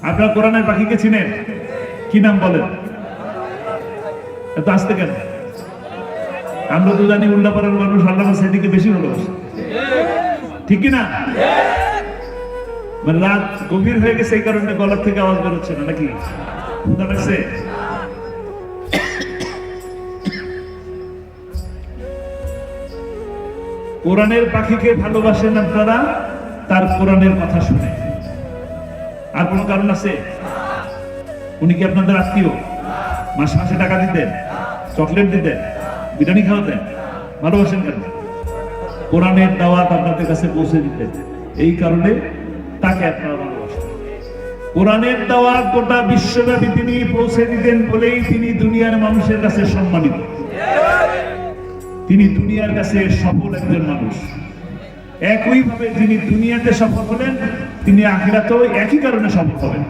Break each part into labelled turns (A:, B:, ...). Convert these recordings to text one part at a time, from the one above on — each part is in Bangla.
A: আপনারা কোরআনের পাখিকে চিনেন? কি নাম বলেন? এত আসতে কেন? আমরা তো জানি উল্লাপাড়ার মানুষ আল্লামা সাঈদীকে বেশি ভালোবাসে, ঠিক কিনা? মানে রাত গভীর হয়ে গেছে, এই কারণে গলার থেকে আওয়াজ বেরোচ্ছে না নাকি? বুঝতে পারছে? কোরআনের পাখিকে ভালোবাসেন আপনারা তার কোরআনের কথা শুনে। আর কোন কারণ আছে? উনি কি আপনাদের আত্মীয়? মাসে মাসে টাকা দিতেন, চকলেট দিতেন, বিরিয়ানি খাওয়াতেন? ভালোবাসেন কেন? কোরআনের দাওয়াত আপনাদের কাছে পৌঁছে দিতেন, এই কারণে তাকে আপনারা ভালোবাসেন। কোরআনের দাওয়াত গোটা বিশ্বব্যাপী তিনি পৌঁছে দিতেন বলেই তিনি দুনিয়ার মানুষের কাছে সম্মানিত। তিনি দুনিয়ার কাছে সফল একজন মানুষ। একইভাবে যিনি দুনিয়াতে সফল হলেন, তিনি আখিরাতেও একই কারণে সফল হবেন।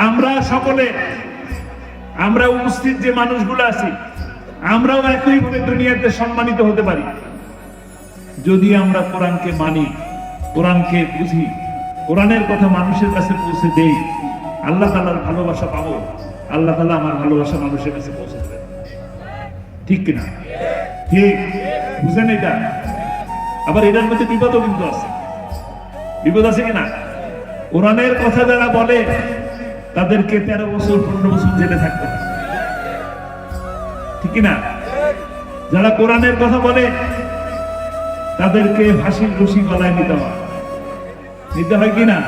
A: আমরা সকলে, আমরা উপস্থিত যে মানুষগুলো আছি, আমরাও একইভাবে দুনিয়াতে সম্মানিত হতে পারি যদি আমরা কোরআনকে মানি, কোরআনকে বুঝি, কোরআনের কথা মানুষের কাছে পৌঁছে দেই। আল্লাহ তাআলার ভালোবাসা পাবো, আল্লাহ তাআলা আমার ভালোবাসা মানুষের কাছে পৌঁছে দেবেন, ঠিক কিনা? ঠিক বুঝেন এটা? আবার এটার মধ্যে বিপদও কিন্তু আছে। বিপদ আছে কিনা? কোরআনের কথা যারা বলে তাদেরকে 13 বছর 15 বছর জেলে থাকতে হয়, ঠিক কিনা? যারা কোরআনের কথা বলে তাদেরকে ফাঁসির রশি গলায় নিতে হয় কিনা?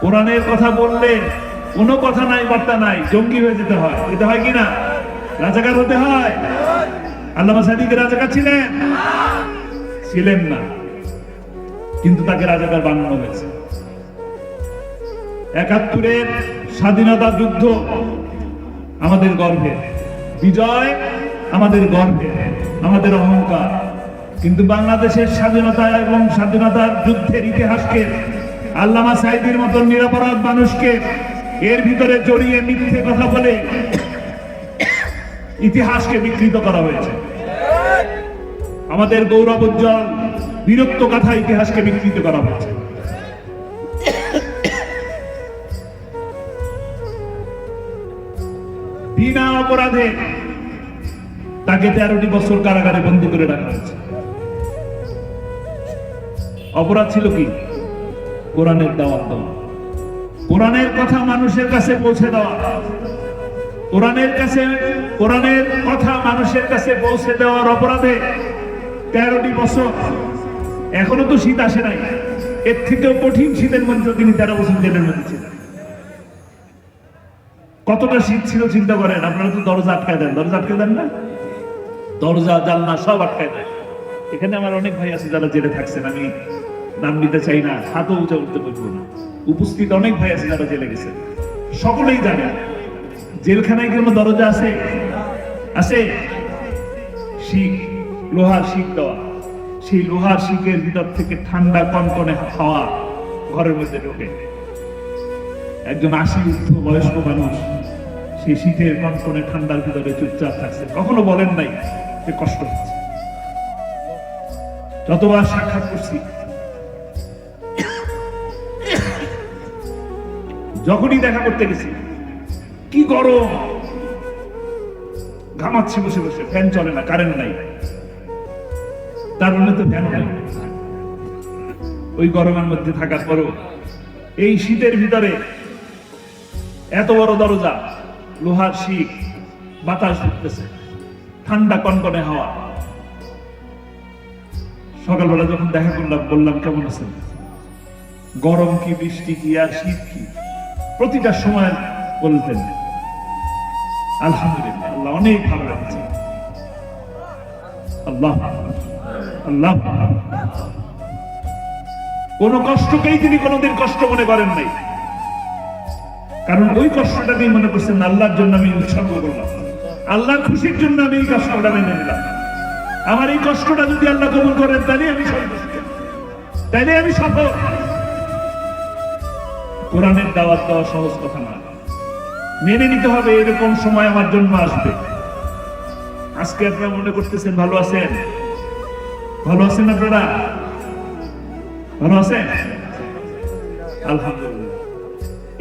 A: কোরআনের কথা বললে কোনো কথা নাই, বার্তা নাই, জঙ্গি হয়ে যেতে হয়, এটা হয় কিনা? রাজাকার হতে হয়। আল্লামা সাঈদী রাজাকার ছিলেন? ছিলেন না, কিন্তু তাকে রাজাকার বানানো হয়েছে। ৭১-এর স্বাধীনতা যুদ্ধ আমাদের গর্বে, বিজয় আমাদের গর্বে, আমাদের অহংকার। কিন্তু বাংলাদেশের স্বাধীনতা এবং স্বাধীনতার যুদ্ধের ইতিহাসকে আল্লামা সাঈদীর মতন নিরপরাধ মানুষকে এর ভিতরে জড়িয়ে মিথ্যে কথা বলে ইতিহাসকে বিকৃত করা হয়েছে। আমাদের গৌরব উজ্জ্বল বীরত্ব কথা ইতিহাসকে বিকৃত করা হয়েছে। বিনা অপরাধে তাকে 13টি বছর কারাগারে বন্দী করে রাখা হয়েছে। অপরাধ ছিল কি? কোরআনের দাওয়াত দেওয়া, কোরআনের কথা মানুষের কাছে পৌঁছে দেওয়া, কোরআনের কথা মানুষের কাছে পৌঁছে দেওয়ার অপরাধে 13টি বছর। এখনো তো শীত আসে নাই, এর থেকেও কঠিন শীতের মধ্যে তিনি 13 বছর জেলের মধ্যে ছিলেন। কতটা শীত ছিল চিন্তা করেন। আপনারা তো দরজা আটকায় দেন, দরজা আটকে দেন না? দরজা জানলা সব আটকায় দেয়। এখানে আমার অনেক ভাই আছে যারা জেলে থাকছেন, আমি নাম নিতে চাই না, হাতও উঁচা উঠতে পারবো না। উপস্থিত অনেক ভাই আছে যারা জেলে গেছে, সকলেই জানেন জেলখানায় কোনো দরজা আছে? আছে। শিক, লোহার শিক দেওয়া, সেই লোহার শিকের ভিতর থেকে ঠান্ডা কনকনে হাওয়া ঘরের মধ্যে ঢোকে। একজন 80 ঊর্ধ্ব বয়স্ক মানুষ সেই শীতের কনকনে ঠান্ডার ভিতরে চুপচাপ থাকছে, কখনো বলেন নাই যে কষ্ট হচ্ছে। যতবার সাক্ষাৎ করছি, যখনই দেখা করতে গেছি, কি গরম, ঘামাচ্ছি বসে বসে, ফ্যান চলে না, কারেন্ট নাই, তার মানে তো ফ্যান নাই। ওই গরমের মধ্যে থাকার পরও এই শীতের ভিতরে এত বড় দরজা, লোহার শিক, বাতাস ঢুকতেছে, ঠান্ডা কনকনে হাওয়া। সকালবেলা যখন দেখা করলাম, বললাম কেমন আছেন? গরম কি, বৃষ্টি কি, আর শীত কি, প্রতিটা সময় বলতেন আলহামদুলিল্লাহ, আল্লাহ অনেক ভালো লাগছে, আল্লাহ আল্লাহ। কোন কষ্টকেই তিনি কোনোদিন কষ্ট মনে করেন নাই, কারণ ওই কষ্টটাকেই মনে করছেন আল্লাহর জন্য আমি উৎসর্গ করলাম, আল্লাহর খুশির জন্য আমি এই কষ্টটা মেনে নিলাম। আমার এই কষ্টটা যদি আল্লাহ কবুল করেন, তাহলে আমি সন্তুষ্ট, তাহলে আমি সফল। কোরআনের দাওয়াত দেওয়া সহজ কথা না, মেনে নিতে হবে এরকম সময় আমার জন্য আসবে। আজকে আপনারা মনে করতেছেন ভালো আছেন, ভালো আছেন আপনারা, ভালো আছেন? আলহামদুলিল্লাহ।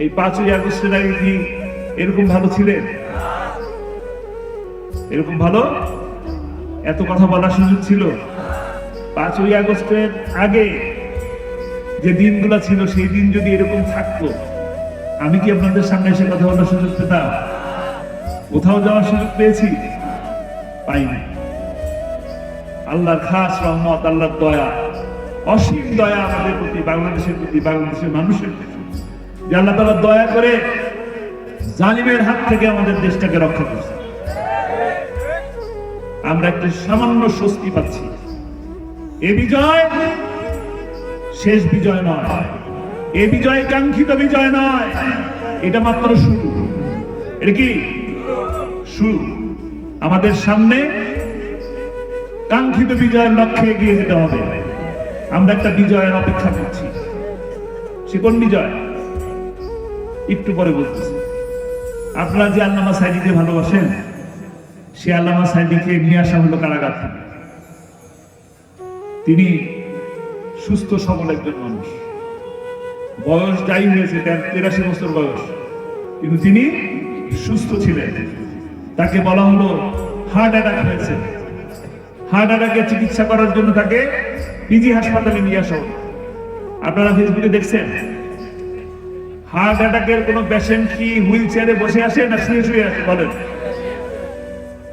A: এই 5ই আগস্টের আগে কি এরকম ভালো ছিলেন? এরকম ভালো এত কথা বলার সুযোগ ছিল? 5ই আগস্টের আগে যে দিনগুলো ছিল সেই দিন যদি এরকম থাকতো, আমি কি আপনাদের সামনে এসে কথা বলার সুযোগ পেতাম? কোথাও যাওয়ার সুযোগ পেয়েছি? পাইনি। আল্লাহর খাস রহমত, আল্লাহর দয়া, অসীম দয়া আমাদের প্রতি, বাংলাদেশের প্রতি, বাংলাদেশের মানুষের প্রতি, যে আল্লাহ তাআলা দয়া করে জালিমের হাত থেকে আমাদের দেশটাকে রক্ষা করছে। আমরা একটা সামান্য স্বস্তি পাচ্ছি। এ বিজয় শেষ বিজয় নয়, এ বিজয় কাঙ্ক্ষিত বিজয় নয়, এটা মাত্র শুরু। এটা কি শুরু? আমাদের সামনে কাঙ্ক্ষিত বিজয়ের লক্ষ্যে এগিয়ে যেতে হবে। আমরা একটা বিজয়ের অপেক্ষা করছি। সে কোন বিজয়? একটু পরে বলতেছি। আপনারা যে আল্লামা সাঈদীকে ভালোবাসেন, সে আল্লামা সাঈদীকে নিয়ে আসা হলো কারাগার থেকে। তিনি সুস্থ সবল একজন মানুষ, বয়স যাই হয়েছে, 83 বছর বয়স, কিন্তু তিনি সুস্থ ছিলেন। তাকে বলা হলো হার্ট অ্যাটাক হয়েছে। হার্ট অ্যাটাকের চিকিৎসা করার জন্য তাকে পিজি হাসপাতালে নিয়ে আসা হলো। আপনারা ফেসবুকে দেখছেন, হার্ট অ্যাটাকের কোন পেশেন্ট কি হুইল চেয়ারে বসে আসে না শুয়ে শুয়ে আসে? বলেন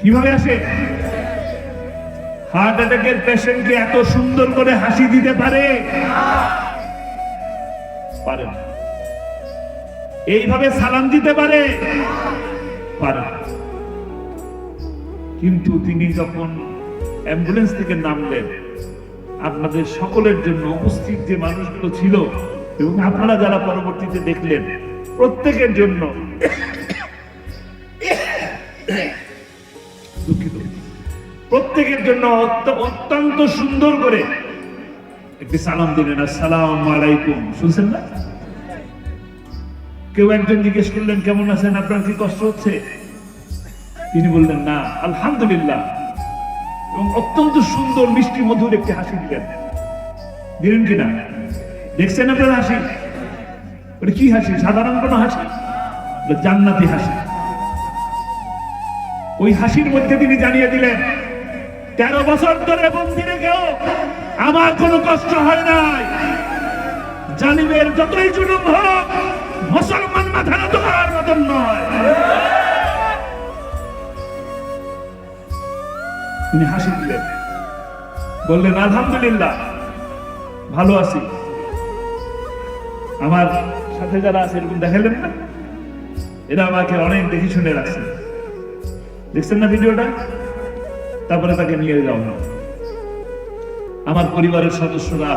A: কিভাবে আসে? হার্ট অ্যাটাকের পেশেন্টকে এত সুন্দর করে হাসি দিতে পারে? পারে না। এইভাবে সালাম দিতে পারে? পারে না। কিন্তু তিনি যখন অ্যাম্বুলেন্স থেকে নামলেন, আপনাদের সকলের জন্য, উপস্থিত যে মানুষগুলো ছিল এবং আপনারা যারা পরবর্তীতে দেখলেন, প্রত্যেকের জন্য দুঃখিত, প্রত্যেকের জন্য অত্যন্ত সুন্দর করে একটি সালাম দিলেন, আসসালামু আলাইকুম। শুনছেন না? কেউ একজন জিজ্ঞেস করলেন, কেমন আছেন, আপনার কি কষ্ট হচ্ছে? তিনি বললেন, না, আলহামদুলিল্লাহ, এবং অত্যন্ত সুন্দর মিষ্টি মধুর একটি হাসি দিলেন। দিলেন কিনা? দেখছেন আপনারা হাসি? ওটা কি হাসি? সাধারণ কোনো হাসি? জান্নাতি হাসি। ওই হাসির মধ্যে তিনি জানিয়ে দিলেন, 13 বছর ধরে বন্দী রেখেও আমার কোনো কষ্ট হয় নাই। জালিমের যতই জুলুম হোক, মুসলমান মাথা নত করার মতন নয়। তিনি হাসি দিলেন, বললেন, আলহামদুলিল্লাহ, ভালো আছি। আমার সাথে যারা আছে এরকম দেখালেন না, এরা আমাকে অনেক দেখে শুনে রাখছে। দেখছেন না ভিডিওটা? তারপরে তাকে নিয়ে যাওয়া হলো। আমার পরিবারের সদস্যরা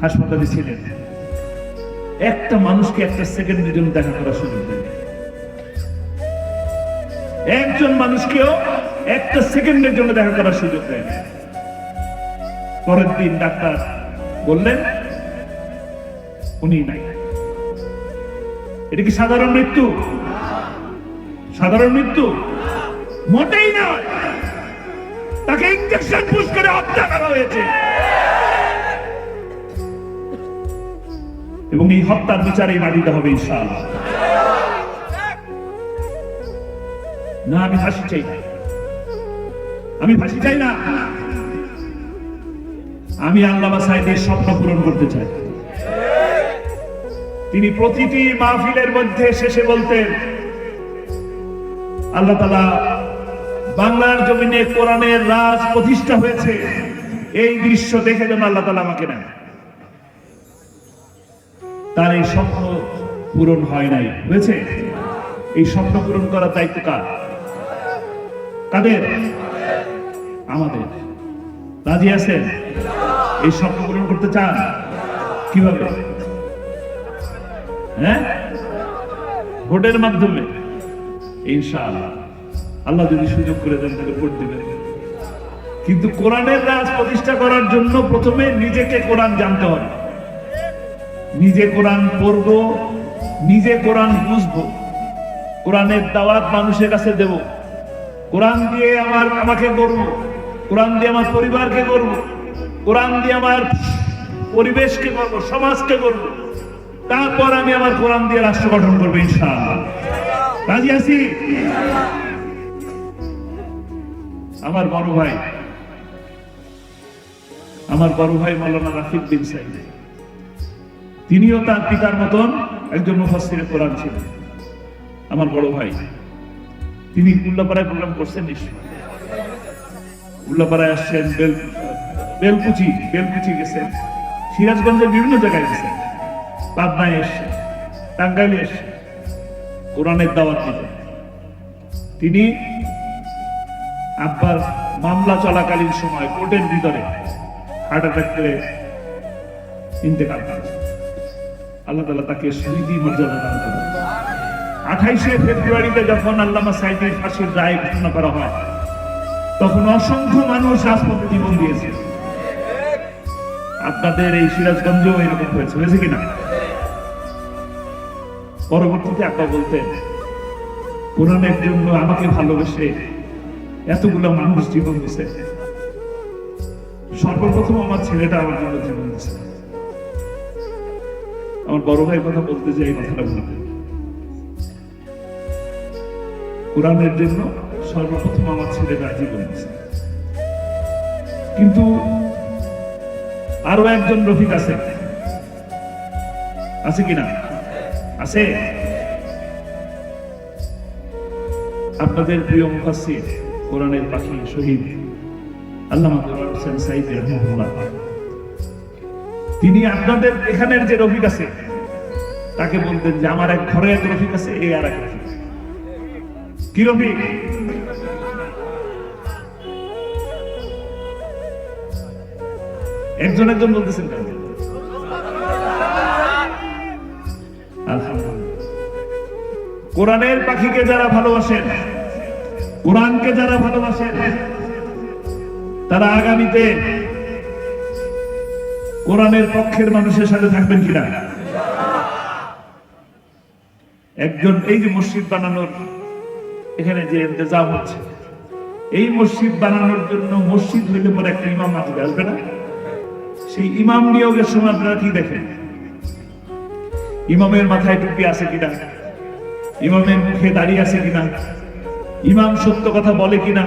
A: হাসপাতালে ছিলেন। একটা মানুষকে একটা সেকেন্ডের জন্য দেখা করার সুযোগ দেন। একজন মানুষকেও একটা সেকেন্ডের জন্য দেখা করার সুযোগ দেন। পরের দিন ডাক্তার বললেন উনি নাই। এটা কি সাধারণ মৃত্যু? সাধারণ মৃত্যু মোটেই নয়। তাকে ইনজেকশন পুশ করে হত্যা করা হয়েছে, এবং এই হত্যার বিচারে মাটিতে হবে ইনশাআল্লাহ। না, আমি ফাঁসি চাই না, আমি ফাঁসি চাই না। আমি আল্লামা সাঈদীর স্বপ্ন পূরণ করতে চাই। তিনি প্রতিটি মাহফিলের মধ্যে শেষে বলতেন, আল্লাহ তাআলা বাংলার জমিনে কোরআনের রাজ প্রতিষ্ঠা হয়েছে, এই দৃশ্য দেখে যেন আল্লাহ তাআলা আমাকে নেন। তার এই স্বপ্ন পূরণ হয় নাই, হয়েছে? এই স্বপ্ন পূরণ করার দায়িত্ব কার? কাদের? আমাদের। রাজি আছেন? এই স্বপ্ন পূরণ করতে চান? কিভাবে? হ্যাঁ, ভোটের মাধ্যমে ইনশাআল্লাহ। আল্লাহ যদি সুযোগ করে দেন তাহলে ভোট দিবেন। কিন্তু কোরআনের রাজ প্রতিষ্ঠা করার জন্য প্রথমে নিজেকে কোরআন জানতে হবে। নিজে কোরআন পড়বো, নিজে কোরআন বুঝবো, কোরআনের দাওয়াত মানুষের কাছে দেব, কোরআন দিয়ে আমাকে গড়ব, কোরআন দিয়ে আমার পরিবারকে গড়ব, কোরআন দিয়ে আমার পরিবেশকে গড়ব, সমাজকে গড়ব। তারপর আমি আমার কোরআন দিয়ে রাষ্ট্র গঠন করবো ইনশাআল্লাহ। রাজি আছি? আমার বড় ভাই মাওলানা রাফিক বিন সাইদ, তিনিও তার পিতার মতন একজন মুফাসসিরে কোরআন ছিলেন। আমার বড় ভাই, তিনি উল্লাপাড়ায় প্রোগ্রাম করছেন নিশ্চয়। উল্লাপাড়ায় আসছেন, বেলকুচি গেছেন, সিরাজগঞ্জের বিভিন্ন জায়গায় গেছেন, পাবনায় এসছেন, টাঙ্গাইলে এসছেন কোরআনের দাওয়াত দিতে। তিনি আব্বার মামলা চলাকালীন সময় কোর্টের ভিতরে হার্ট অ্যাটাক করে ইন্তেকাল করেছেন। আল্লাহ তাআলা তাকে শহীদি মর্যাদা দান করেন। 28শে ফেব্রুয়ারিতে যখন আল্লামা সাঈদীর ফাঁসির রায় ঘোষণা করা হয়, তখন অসংখ্য মানুষ রাজপথে জীবন দিয়েছে। আপনাদের এই সিরাজগঞ্জেও এরকম হয়েছে কিনা? পরবর্তীতে আব্বা বলতেন, কোরআনের জন্য আমাকে ভালোবেসে এতগুলো মানুষ জীবন দিছে, সর্বপ্রথম আমার ছেলেটা আমার জন্য জীবন দিছে। আমার বড় ভাই কথা বলতে যে এই কথাটা বলতেন, কোরআনের জন্য সর্বপ্রথম আমার ছেলেটা জীবন দিছে। কিন্তু আরো একজন রফিক আছে কিনা? আছে। আপনাদের প্রিয় মুফাসসির, কোরআনের পাখি, শহীদ আল্লামা দেওয়ার হোসেন সাঈদী রাহিমাহুল্লাহ, তিনি আপনাদের এখানের যে রফিক আছে তাকে বলতেন যে আমার এক ঘরে এক রফিক আছে, এই আর এক রফিক। কি রফিক? একজন বলতেছেন কেন? কোরআনের পাখিকে যারা ভালোবাসেন, কোরআনকে যারা ভালোবাসেন, তারা আগামীতে কোরআনের পক্ষের মানুষের সাথে থাকবেন কিনা? একজন, এই যে মসজিদ বানানোর এখানে যে ইন্তজাম হচ্ছে, এই মসজিদ বানানোর জন্য মসজিদ হইলে পরে একটা ইমাম আসবে না? সেই ইমাম নিয়োগের সময় আপনারা কি দেখেন? ইমামের মাথায় টুপি আছে কিনা, ইমামের মুখে দাড়ি আছে কিনা, ইমাম সত্য কথা বলে কিনা,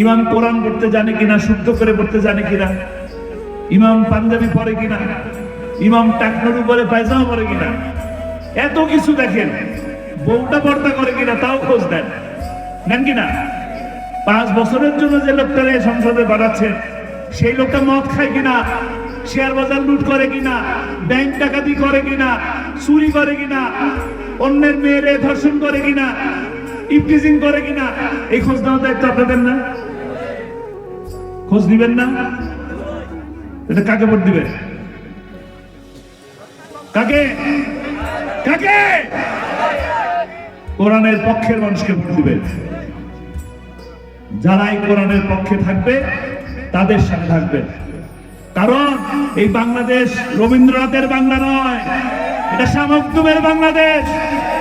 A: ইমাম কোরআন পড়তে জানে কিনা, শুদ্ধ করে পড়তে জানে কিনা, ইমাম পাঞ্জাবি পরে কিনা, ইমাম টাকনোর উপরে পায়জামা পরে কিনা, এত কিছু দেখেন। বউটা পর্দা করে কিনা তাও খোঁজ নেন কিনা? 5 বছরের জন্য যে লোকটারে সংসদে বাড়াচ্ছেন, সেই লোকটা মদ খায় কিনা, শেয়ার বাজার লুট করে কিনা, ব্যাংক ডাকাতি করে কিনা, চুরি করে কিনা, অন্যের মেয়েরে ধর্ষণ করে কিনা, ইফটিজিং করে কিনা, এই খোঁজ নেওয়ার দায়িত্ব আপনাদের না? খোঁজ দিবেন না? এটা কাকে ভোট দিবেন? কাকে? কোরআনের পক্ষের মানুষকে ভোট দিবেন। যারাই কোরআনের পক্ষে থাকবে তাদের সাথে থাকবেন। কারণ এই বাংলাদেশ রবীন্দ্রনাথের বাংলা নয়, এটা শাহ মখদুমের বাংলাদেশ,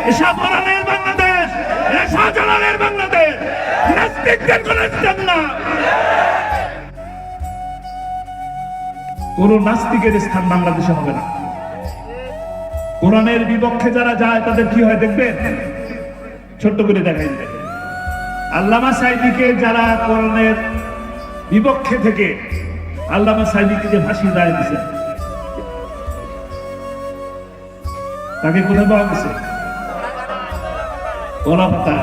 A: এটা কোরআনের বাংলাদেশ, এটা শাহজালালের বাংলাদেশ, নাস্তিকদের কোন স্থান না। কোন নাস্তিকের স্থান বাংলাদেশে হবে না। কোরআনের বিপক্ষে যারা যায় তাদের কি হয় দেখবেন, ছোট্ট করে দেখাই দেবেন। আল্লামা সাঈদীকে যারা কোরআনের বিপক্ষে থেকে আল্লামা সাঈদীকে যে ফাঁসির রায় দিয়েছে, তাকে কোথায় পাওয়া গেছে? কলাপাতা।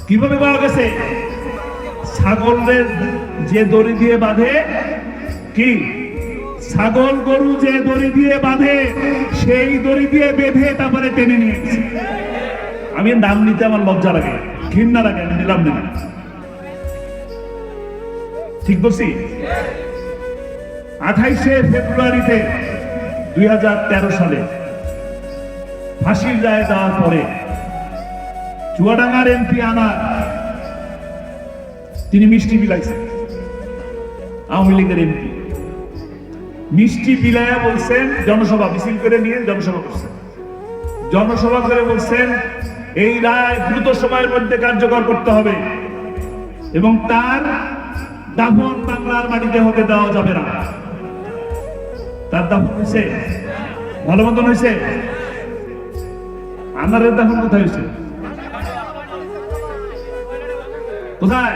A: কিভাবে পাওয়া গেছে? ছাগলের যে দড়ি দিয়ে বাঁধে, কি ছাগল গরু যে দড়ি দিয়ে বাঁধে, সেই দড়ি দিয়ে বেঁধে তারপরে টেনে নিয়ে গেছে। আমি নাম নিতে আমার লজ্জা লাগে, ঘৃণা লাগে, আমি নিলাম না। ঠিক বলছি? 28শে ফেব্রুয়ারিতে 2013 সালে ফাঁসির রায় দেওয়ার পরে চুয়াডাঙ্গার এমপি আনার, তিনি মিষ্টি বিলাইছেন। আওয়ামী লীগের এমপি মিষ্টি বিলাইয়া বলছেন, জনসভা মিছিল করে নিয়ে জনসভা করছেন, জনসভা করে বলছেন এই রায় দ্রুত সময়ের মধ্যে কার্যকর করতে হবে এবং তার দাফন বাংলার মাটিতে হতে দেওয়া যাবে না। তার দাফন হয়েছে? ভালো মতন হয়েছে? আমার এখন কোথায় হয়েছে? কোথায়?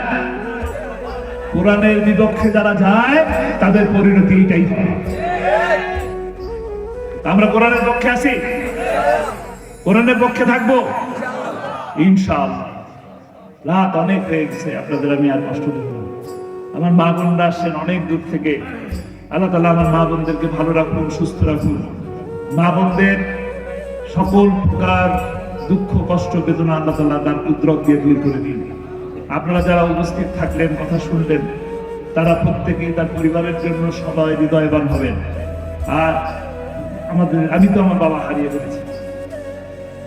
A: কোরআনের বিপক্ষে যারা যায় তাদের পরিণতি এটাই হয়। আমরা কোরআনের পক্ষে আছি, কোরআনের পক্ষে থাকবো ইনশাআল্লাহ। রাত অনেক হয়ে গেছে, আপনাদের আমি আর কষ্ট দেব না। আমার মা বোনরা আসছেন অনেক দূর থেকে। আল্লাহ তাআলা আমার মা বোনদেরকে ভালো রাখুন, সুস্থ রাখুন। মা বোনদের সকল প্রকার দুঃখ কষ্ট বেদনা আল্লাহ তাআলা তার কুদরত দিয়ে দূর করে দিন। আপনারা যারা উপস্থিত থাকলেন, কথা শুনলেন, তারা প্রত্যেকেই তার পরিবারের জন্য সবাই হৃদয়বান হবেন। আর আমি তো আমার বাবা হারিয়ে ফেলেছি।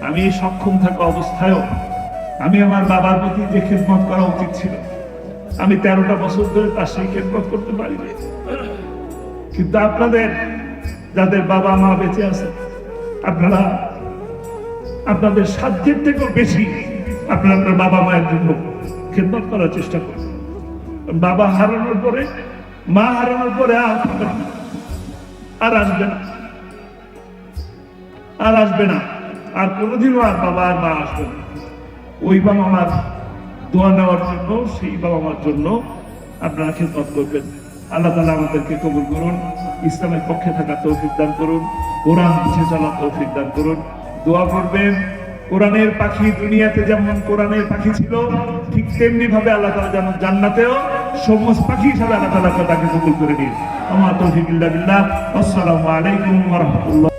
A: আমি সক্ষম থাকা অবস্থায়ও আমি আমার বাবার প্রতি যে খেদমত করা উচিত ছিল, আমি 13টা বছর ধরে তার সেই খেদমত করতে পারিনি। কিন্তু আপনাদের যাদের বাবা মা বেঁচে আছে, আপনারা আপনাদের সাধ্যের থেকেও বেশি আপনারা আপনার বাবা মায়ের জন্য খেদমত করার চেষ্টা করুন। বাবা হারানোর পরে, মা হারানোর পরে আর আসবে না, আর আসবে না, আর কোনোদিনও আর বাবা আর মা আসবে না। ওই বাবা মার দোয়া নেওয়ার জন্য, সেই বাবা মার জন্য আপনারা খেদমত করবেন। আল্লাহ তাআলা আমাদেরকে কবুল করুন, ইসলামের পক্ষে থাকার তৌফিক দান করুন, কোরআন বুঝে চলার তৌফিক দান করুন। দোয়া করবেন, কোরআনের পাখি দুনিয়াতে যেমন কোরআনের পাখি ছিল, ঠিক তেমনি ভাবে আল্লাহ তাআলা যেন জান্নাতেও সবুজ পাখি হিসাবে আল্লাহ তাআলা তাকে কবুল করে নিন। আমার তৌফিক ইল্লা বিল্লাহ। আসসালামু আলাইকুম ওয়া রাহমাতুল্লাহ।